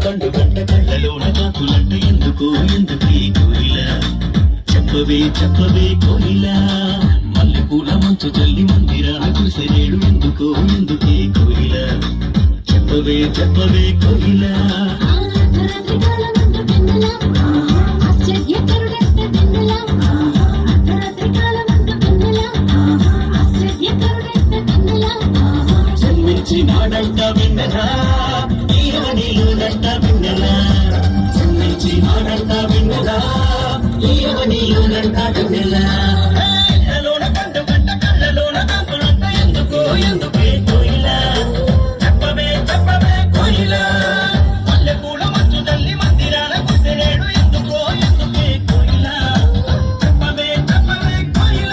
పండు గంట కళ్ళలోన కాకులంట ఎందుకు ఎందుకే కోయిల చెప్పవే చెప్పవే కోయిల మల్లెపూల మంచు జల్లి మందిరాన కురిసేడు ఎందుకో ఎందుకే కోయిల చెప్పవే చెప్పవే కోయిల జన్మించినాడంట విన్నరా ఈయవనిలోనంట విన్నరా జన్మించినాడంట విన్నరా ఈయవనిలోనంట విన్నరా కళ్ళలోన పండు గంట కళ్ళలోన కాకులంట ఎందుకో ఎందుకే కోయిల చెప్పవే చెప్పవే కోయిల మల్లెపూల మంచు తల్లి మందిరాల కుసిరేడు ఎందుకో ఎందుకే కోయిల చెప్పవే చెప్పవే కోయిల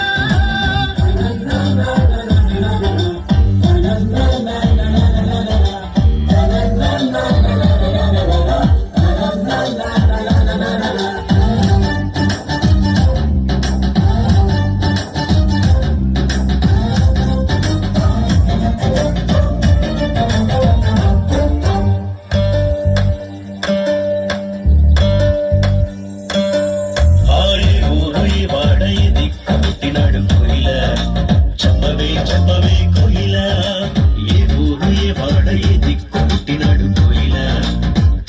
చెప్పవే చెప్పవే కోయిల ఏ ఊరు ఏ వాడ ఏ దిక్కు పుట్టినాడు కోయిల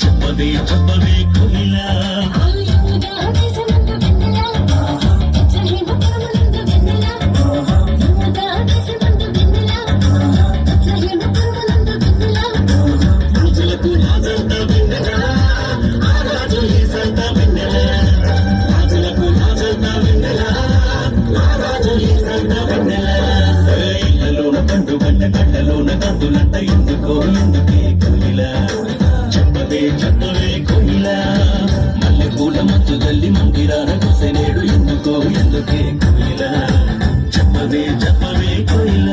చెప్పవే చెప్పవే కోయిల రాజులకు రాజంతా విన్నరా ఆ రాజు ఏసంత విన్నరా రాజులకు రాజంతా విన్నరా ఆ రాజు ఏసంత విన్నరా పండు గంట కళ్ళలోన కందులంట ఎందుకో ఎందుకే కోయిల చెప్పవే చెప్పవే కోయిల మల్లెపూల మంచు జల్లి మందిరాన కుసనేడు ఎందుకో ఎందుకే కోయిల చెప్పవే చెప్పవే కోయిల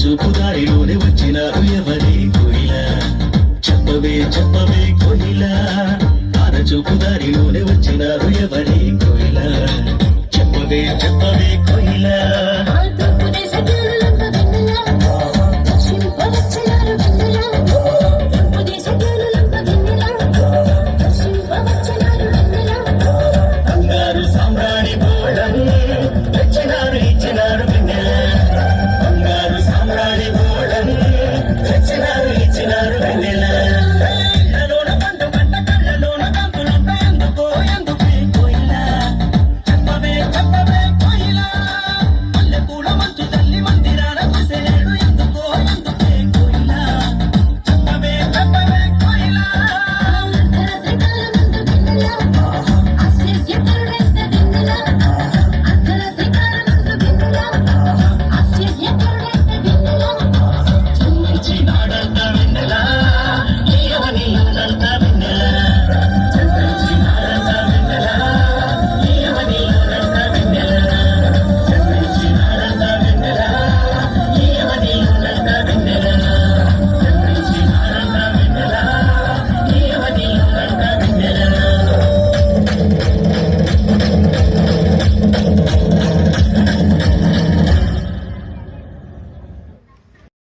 చూపుదారిలోనే వచ్చినారు ఎవరే కోయిల చెప్పవే చెప్పవే కోయిల చూపుదారిలోనే వచ్చినారు ఎవరే